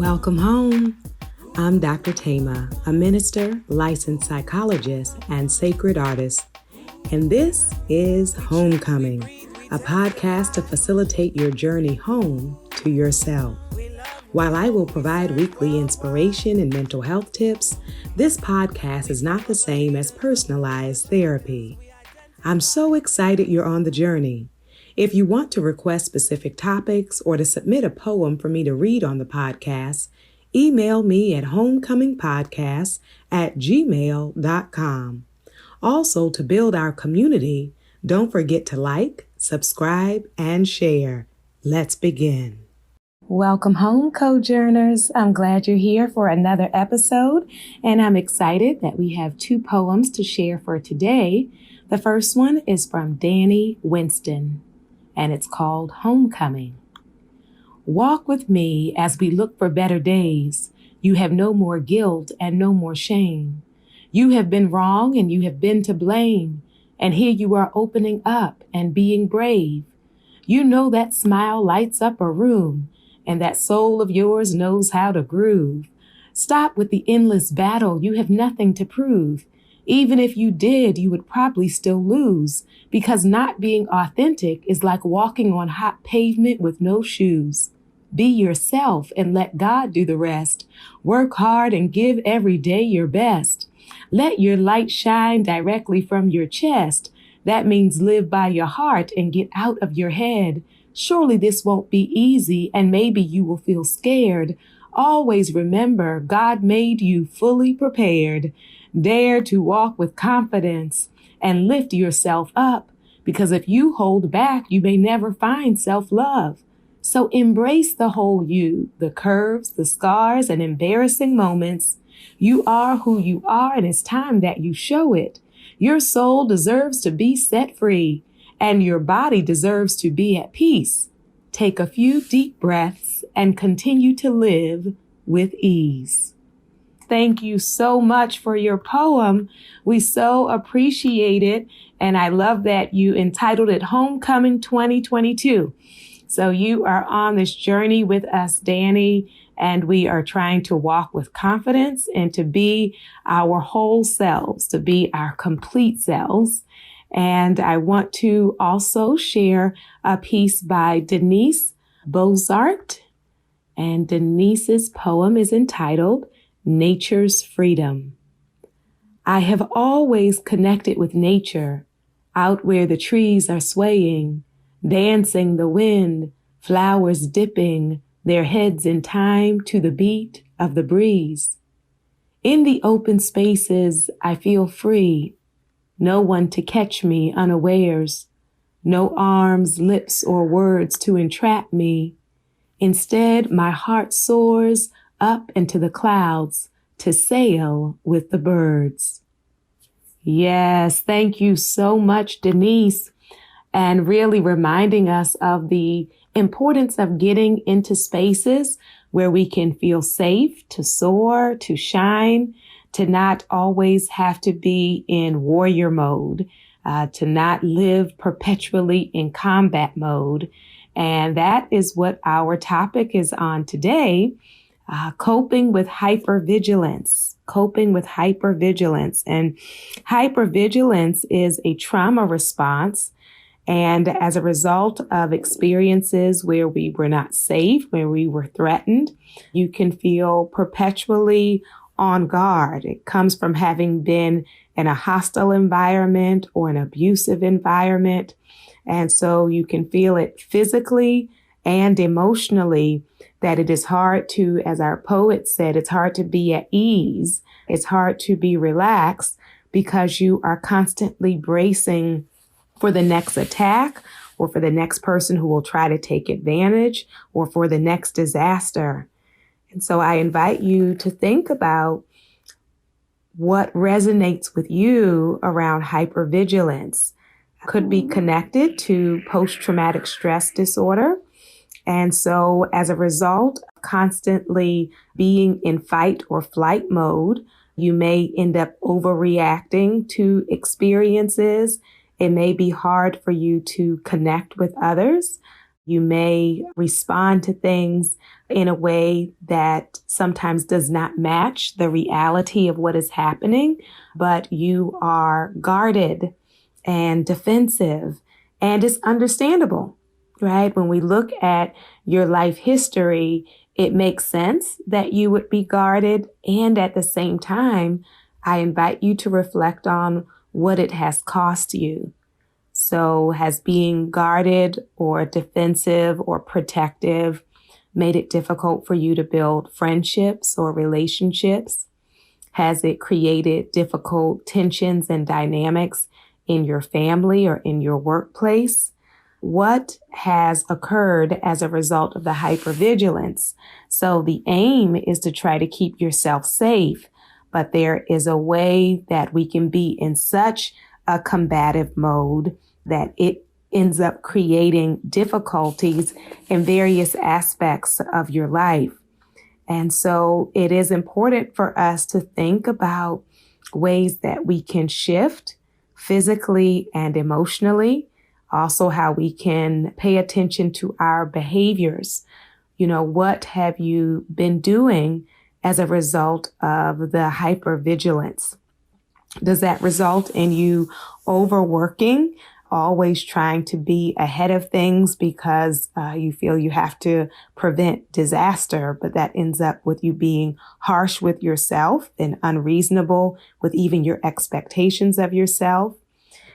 Welcome home. I'm Dr.Thema, a minister, licensed psychologist, and sacred artist. And this is Homecoming, a podcast to facilitate your journey home to yourself. While I will provide weekly inspiration and mental health tips, this podcast is not the same as personalized therapy. I'm so excited you're on the journey. If you want to request specific topics or to submit a poem for me to read on the podcast, email me at homecomingpodcast@gmail.com. Also, to build our community, don't forget to like, subscribe, and share. Let's begin. Welcome home, Cojourners. I'm glad you're here for another episode, and I'm excited that we have two poems to share for today. The first one is from Danny Winston, and it's called Homecoming. Walk with me as we look for better days. You have no more guilt and no more shame. You have been wrong and you have been to blame. And here you are opening up and being brave. You know that smile lights up a room, and that soul of yours knows how to groove. Stop with the endless battle. You have nothing to prove. Even if you did, you would probably still lose, because not being authentic is like walking on hot pavement with no shoes. Be yourself and let God do the rest. Work hard and give every day your best. Let your light shine directly from your chest. That means live by your heart and get out of your head. Surely this won't be easy, and maybe you will feel scared. Always remember, God made you fully prepared. Dare to walk with confidence and lift yourself up, because if you hold back, you may never find self-love. So embrace the whole you, the curves, the scars, and embarrassing moments. You are who you are, and it's time that you show it. Your soul deserves to be set free, and your body deserves to be at peace. Take a few deep breaths and continue to live with ease. Thank you so much for your poem. We so appreciate it. And I love that you entitled it Homecoming 2022. So you are on this journey with us, Danny, and we are trying to walk with confidence and to be our whole selves, to be our complete selves. And I want to also share a piece by Denise Bozart. And Denise's poem is entitled Nature's Freedom. I have always connected with nature, out where the trees are swaying, dancing the wind, flowers dipping their heads in time to the beat of the breeze. In the open spaces, I feel free, no one to catch me unawares, no arms, lips, or words to entrap me. Instead, my heart soars up into the clouds to sail with the birds. Yes, thank you so much, Denise, and really reminding us of the importance of getting into spaces where we can feel safe to soar, to shine, to not always have to be in warrior mode, to not live perpetually in combat mode. And that is what our topic is on today. Coping with hypervigilance. And hypervigilance is a trauma response. And as a result of experiences where we were not safe, where we were threatened, you can feel perpetually on guard. It comes from having been in a hostile environment or an abusive environment. And so you can feel it physically and emotionally, that it is hard to, as our poet said, it's hard to be at ease. It's hard to be relaxed because you are constantly bracing for the next attack or for the next person who will try to take advantage or for the next disaster. And so I invite you to think about what resonates with you around hypervigilance. Could be connected to post-traumatic stress disorder. And so as a result, constantly being in fight or flight mode, you may end up overreacting to experiences. It may be hard for you to connect with others. You may respond to things in a way that sometimes does not match the reality of what is happening, but you are guarded and defensive, and it's understandable, right? When we look at your life history, it makes sense that you would be guarded. And at the same time, I invite you to reflect on what it has cost you. So has being guarded or defensive or protective made it difficult for you to build friendships or relationships? Has it created difficult tensions and dynamics in your family or in your workplace? What has occurred as a result of the hypervigilance? So the aim is to try to keep yourself safe, but there is a way that we can be in such a combative mode that it ends up creating difficulties in various aspects of your life. And so it is important for us to think about ways that we can shift physically and emotionally, also how we can pay attention to our behaviors. What have you been doing as a result of the hypervigilance? Does that result in you overworking, always trying to be ahead of things because you feel you have to prevent disaster, but that ends up with you being harsh with yourself and unreasonable with even your expectations of yourself?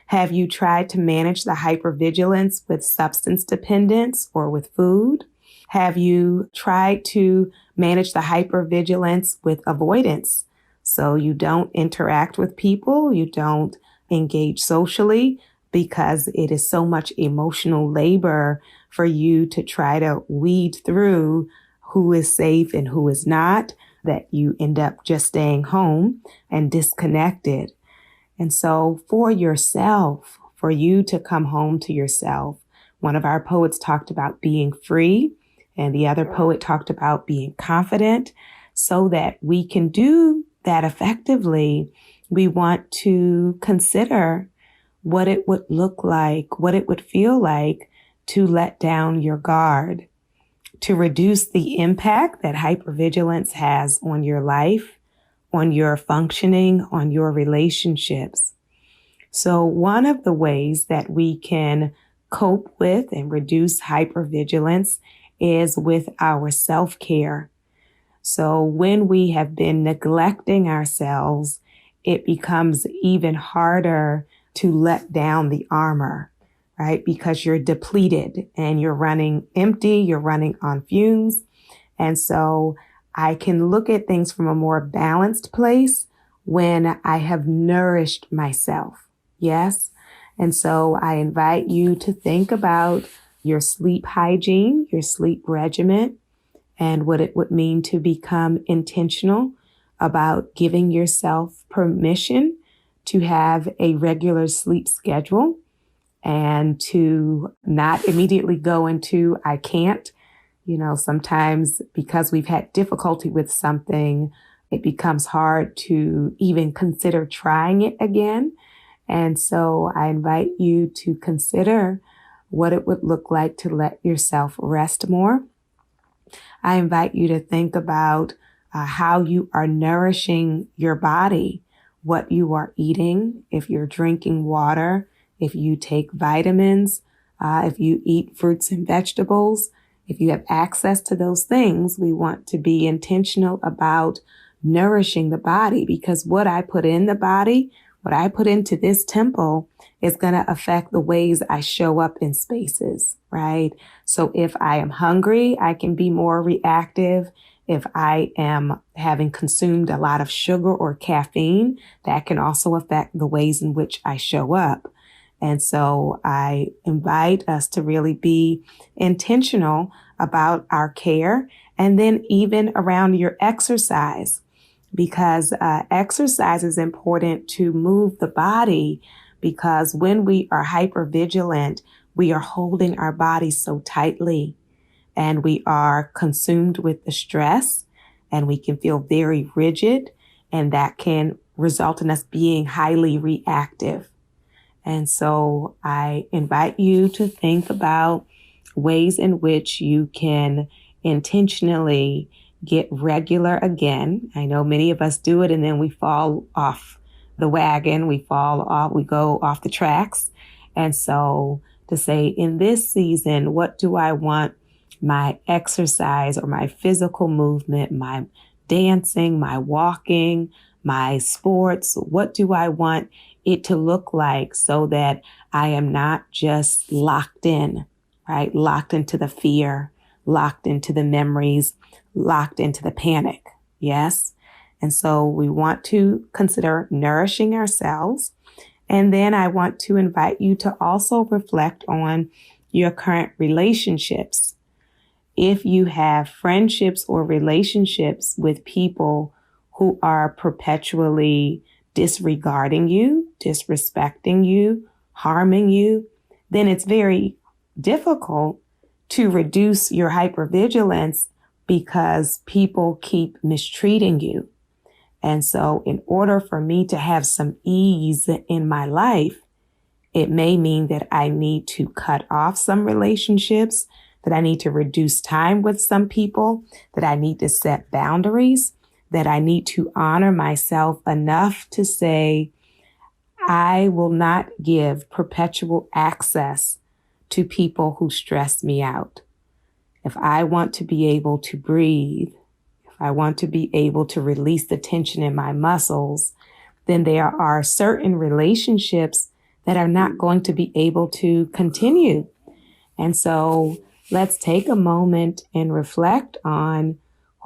Have you tried to manage the hypervigilance with substance dependence or with food? Have you tried to manage the hypervigilance with avoidance? So you don't interact with people, you don't engage socially, because it is so much emotional labor for you to try to weed through who is safe and who is not, that you end up just staying home and disconnected. And so for yourself, for you to come home to yourself, one of our poets talked about being free, and the other poet talked about being confident. So that we can do that effectively, we want to consider what it would look like, what it would feel like to let down your guard, to reduce the impact that hypervigilance has on your life, on your functioning, on your relationships. So one of the ways that we can cope with and reduce hypervigilance is with our self-care. So when we have been neglecting ourselves, it becomes even harder to let down the armor, right? Because you're depleted and you're running empty, you're running on fumes. And so I can look at things from a more balanced place when I have nourished myself. Yes. And so I invite you to think about your sleep hygiene, your sleep regimen, and what it would mean to become intentional about giving yourself permission to have a regular sleep schedule and to not immediately go into, I can't. Sometimes because we've had difficulty with something, it becomes hard to even consider trying it again. And so I invite you to consider what it would look like to let yourself rest more. I invite you to think about how you are nourishing your body, what you are eating, if you're drinking water, if you take vitamins, if you eat fruits and vegetables. If you have access to those things, we want to be intentional about nourishing the body, because what I put in the body, what I put into this temple is going to affect the ways I show up in spaces, right? So if I am hungry, I can be more reactive. If I am having consumed a lot of sugar or caffeine, that can also affect the ways in which I show up. And so I invite us to really be intentional about our care, and then even around your exercise, because exercise is important to move the body, because when we are hypervigilant, we are holding our body so tightly and we are consumed with the stress, and we can feel very rigid, and that can result in us being highly reactive. And so I invite you to think about ways in which you can intentionally get regular again. I know many of us do it and then we fall off the wagon, we go off the tracks. And so to say, in this season, what do I want my exercise or my physical movement, my dancing, my walking, my sports, what do I want it to look like so that I am not just locked in, right? Locked into the fear, locked into the memories, locked into the panic. Yes. And so we want to consider nourishing ourselves. And then I want to invite you to also reflect on your current relationships. If you have friendships or relationships with people who are perpetually disregarding you, disrespecting you, harming you, then it's very difficult to reduce your hypervigilance because people keep mistreating you. And so in order for me to have some ease in my life, it may mean that I need to cut off some relationships, that I need to reduce time with some people, that I need to set boundaries, that I need to honor myself enough to say, I will not give perpetual access to people who stress me out. If I want to be able to breathe, if I want to be able to release the tension in my muscles, then there are certain relationships that are not going to be able to continue. And so let's take a moment and reflect on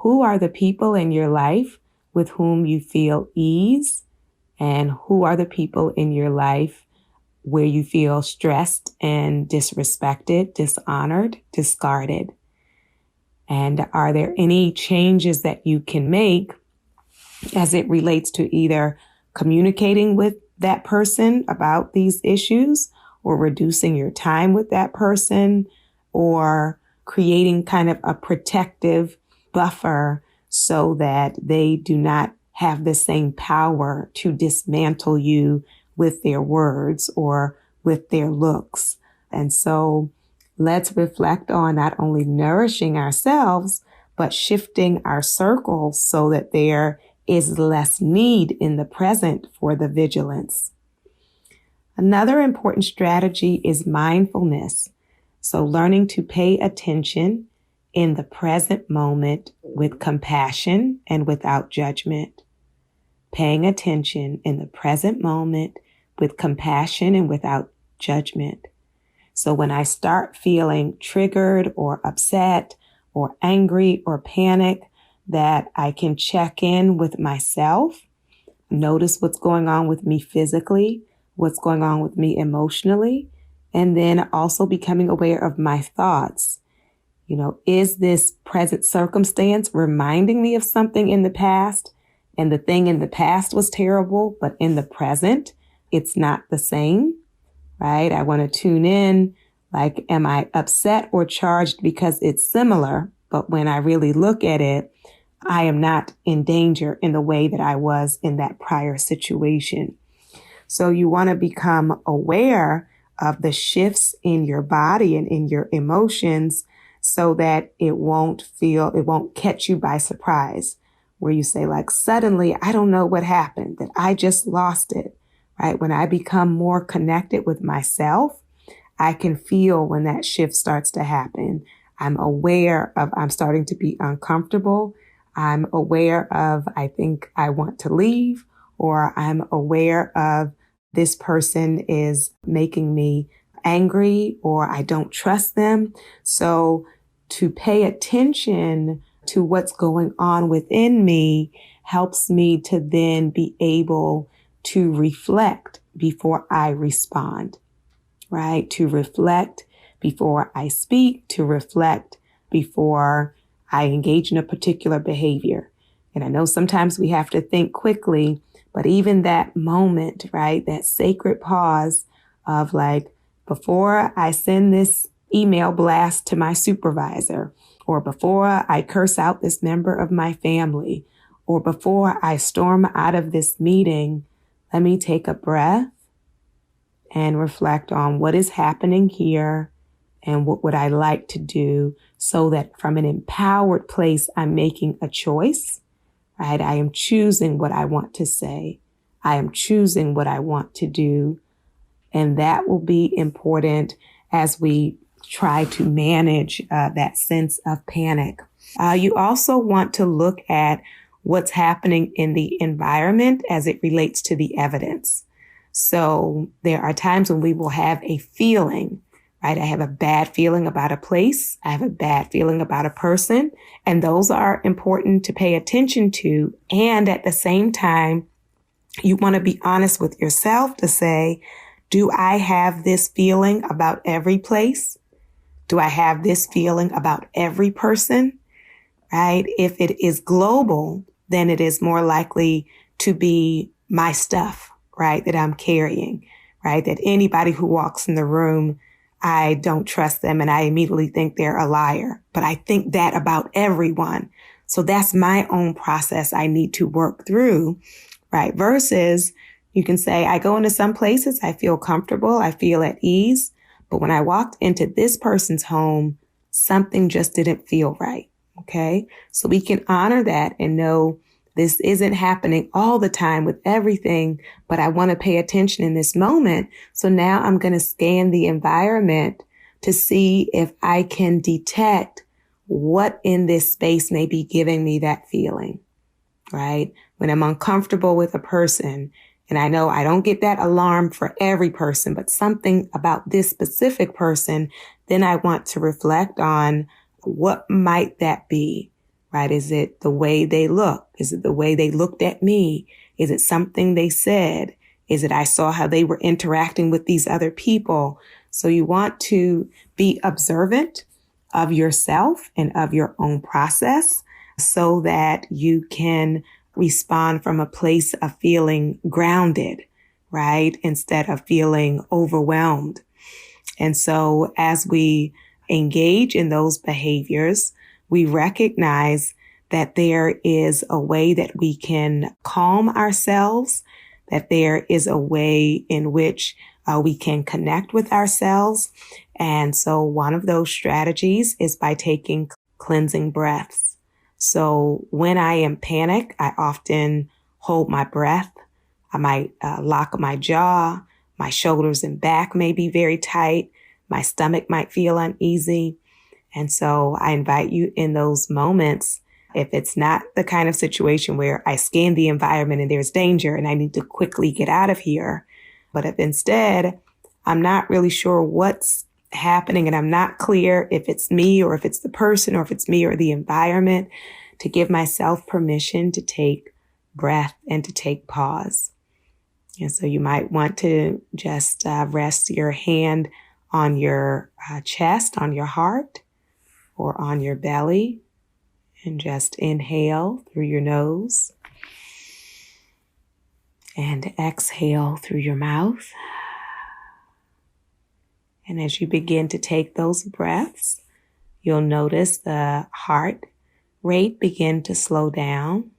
who are the people in your life with whom you feel ease, and who are the people in your life where you feel stressed and disrespected, dishonored, discarded. And are there any changes that you can make as it relates to either communicating with that person about these issues, or reducing your time with that person, or creating kind of a protective buffer so that they do not have the same power to dismantle you with their words or with their looks. And so let's reflect on not only nourishing ourselves, but shifting our circles so that there is less need in the present for the vigilance. Another important strategy is mindfulness. So learning to pay attention in the present moment with compassion and without judgment. Paying attention in the present moment with compassion and without judgment. So when I start feeling triggered or upset or angry or panic, that I can check in with myself, notice what's going on with me physically, what's going on with me emotionally, and then also becoming aware of my thoughts. You know, is this present circumstance reminding me of something in the past? And the thing in the past was terrible, but in the present, it's not the same, right? I want to tune in, like, am I upset or charged because it's similar? But when I really look at it, I am not in danger in the way that I was in that prior situation. So you want to become aware of the shifts in your body and in your emotions so that it won't catch you by surprise, where you say, like, suddenly, I don't know what happened, that I just lost it, right? When I become more connected with myself, I can feel when that shift starts to happen. I'm aware of, I'm starting to be uncomfortable. I'm aware of, I think I want to leave, or I'm aware of this person is making me angry, or I don't trust them. So to pay attention to what's going on within me helps me to then be able to reflect before I respond, right? To reflect before I speak, to reflect before I engage in a particular behavior. And I know sometimes we have to think quickly, but even that moment, right? That sacred pause of, like, before I send this email blast to my supervisor, or before I curse out this member of my family, or before I storm out of this meeting, let me take a breath and reflect on what is happening here and what would I like to do so that from an empowered place, I'm making a choice, right? I am choosing what I want to say. I am choosing what I want to do. And that will be important as we try to manage that sense of panic. You also want to look at what's happening in the environment as it relates to the evidence. So there are times when we will have a feeling, right? I have a bad feeling about a place. I have a bad feeling about a person. And those are important to pay attention to. And at the same time, you want to be honest with yourself to say, do I have this feeling about every place? Do I have this feeling about every person? Right? If it is global, then it is more likely to be my stuff, right? That I'm carrying, right? That anybody who walks in the room, I don't trust them and I immediately think they're a liar. But I think that about everyone. So that's my own process I need to work through, right? Versus you can say, I go into some places, I feel comfortable, I feel at ease. But when I walked into this person's home, something just didn't feel right. Okay. So we can honor that and know this isn't happening all the time with everything, but I want to pay attention in this moment. So now I'm going to scan the environment to see if I can detect what in this space may be giving me that feeling, right? When I'm uncomfortable with a person, and I know I don't get that alarm for every person, but something about this specific person, then I want to reflect on what might that be, right? Is it the way they look? Is it the way they looked at me? Is it something they said? Is it I saw how they were interacting with these other people? So you want to be observant of yourself and of your own process so that you can respond from a place of feeling grounded, right? Instead of feeling overwhelmed. And so as we engage in those behaviors, we recognize that there is a way that we can calm ourselves, that there is a way in which we can connect with ourselves. And so one of those strategies is by taking cleansing breaths. So when I am panicked, I often hold my breath. I might lock my jaw. My shoulders and back may be very tight. My stomach might feel uneasy. And so I invite you in those moments, if it's not the kind of situation where I scan the environment and there's danger and I need to quickly get out of here, but if instead I'm not really sure what's happening and I'm not clear if it's me or if it's the person or if it's me or the environment, to give myself permission to take breath and to take pause. And so you might want to just rest your hand on your chest, on your heart, or on your belly, and just inhale through your nose and exhale through your mouth. And as you begin to take those breaths, you'll notice the heart rate begin to slow down.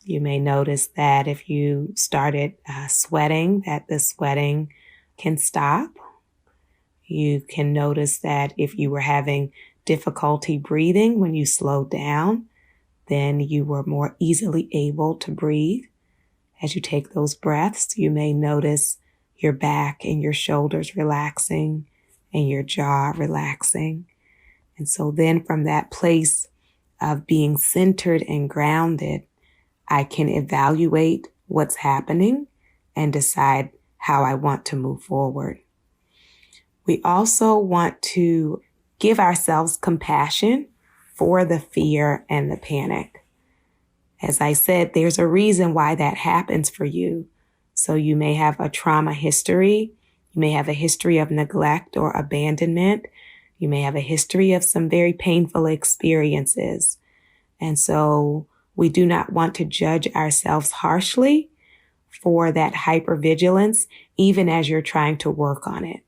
You may notice that if you started sweating, that the sweating can stop. You can notice that if you were having difficulty breathing when you slowed down, then you were more easily able to breathe. As you take those breaths, you may notice your back and your shoulders relaxing and your jaw relaxing. And so then from that place of being centered and grounded, I can evaluate what's happening and decide how I want to move forward. We also want to give ourselves compassion for the fear and the panic. As I said, there's a reason why that happens for you. So you may have a trauma history. You may have a history of neglect or abandonment. You may have a history of some very painful experiences. And so we do not want to judge ourselves harshly for that hypervigilance, even as you're trying to work on it,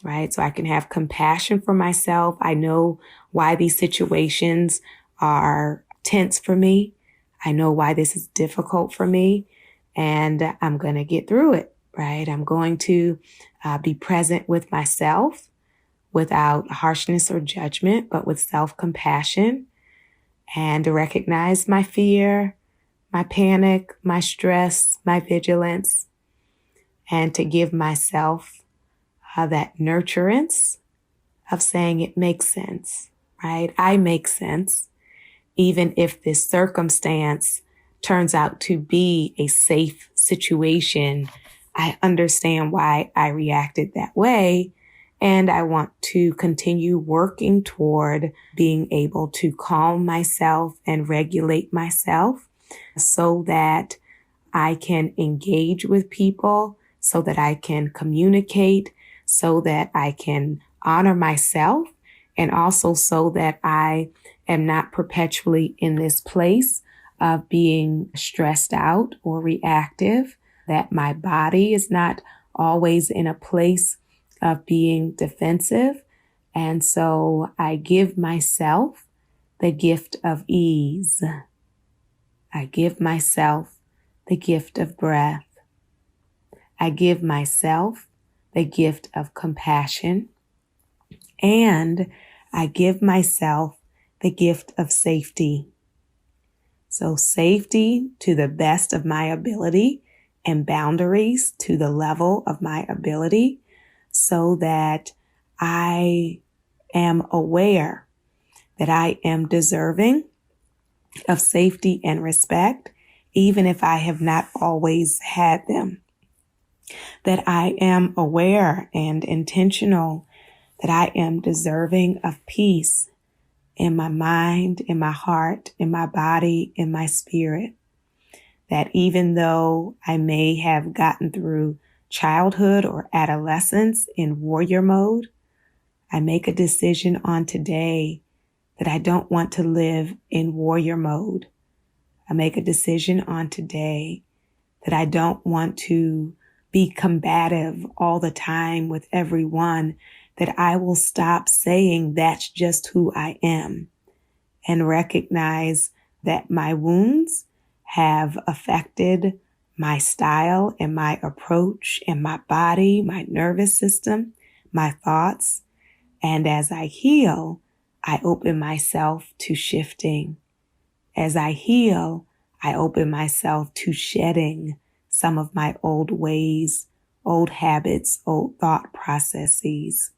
right? So I can have compassion for myself. I know why these situations are tense for me. I know why this is difficult for me, and I'm going to get through it, right? I'm going to be present with myself without harshness or judgment, but with self-compassion, and to recognize my fear, my panic, my stress, my vigilance, and to give myself that nurturance of saying it makes sense, right? I make sense, even if this circumstance turns out to be a safe situation. I understand why I reacted that way, and I want to continue working toward being able to calm myself and regulate myself so that I can engage with people, so that I can communicate, so that I can honor myself, and also so that I am not perpetually in this place of being stressed out or reactive, that my body is not always in a place of being defensive. And so I give myself the gift of ease. I give myself the gift of breath. I give myself the gift of compassion. And I give myself the gift of safety. So safety to the best of my ability and boundaries to the level of my ability so that I am aware that I am deserving of safety and respect, even if I have not always had them. That I am aware and intentional that I am deserving of peace in my mind, in my heart, in my body, in my spirit. That even though I may have gotten through childhood or adolescence in warrior mode, I make a decision on today that I don't want to live in warrior mode. I make a decision on today that I don't want to be combative all the time with everyone, that I will stop saying that's just who I am and recognize that my wounds have affected my style and my approach and my body, my nervous system, my thoughts. And as I heal, I open myself to shifting. As I heal, I open myself to shedding some of my old ways, old habits, old thought processes,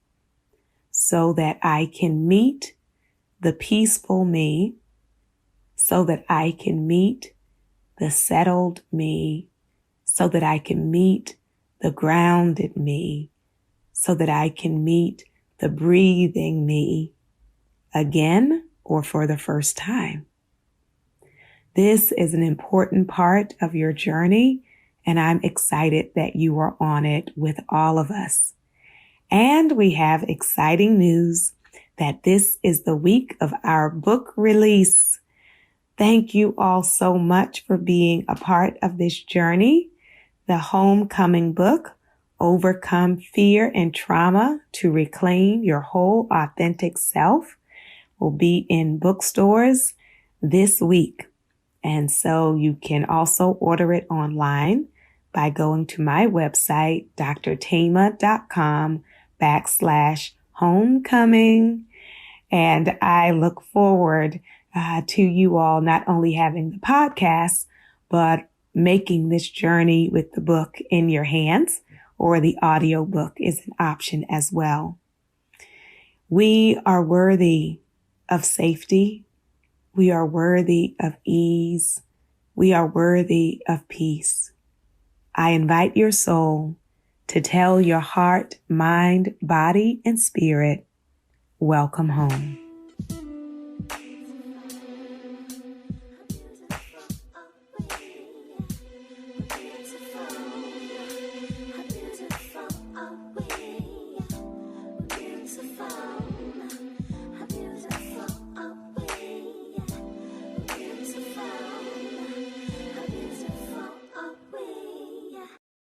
so that I can meet the peaceful me, so that I can meet the settled me, so that I can meet the grounded me, so that I can meet the breathing me again or for the first time. This is an important part of your journey, and I'm excited that you are on it with all of us. And we have exciting news that this is the week of our book release. Thank you all so much for being a part of this journey. The homecoming book, Overcome Fear and Trauma to Reclaim Your Whole Authentic Self, will be in bookstores this week. And so you can also order it online by going to my website, drthema.com/homecoming. And I look forward to you all not only having the podcast, but making this journey with the book in your hands, or the audio book is an option as well. We are worthy of safety. We are worthy of ease. We are worthy of peace. I invite your soul to tell your heart, mind, body, and spirit, welcome home.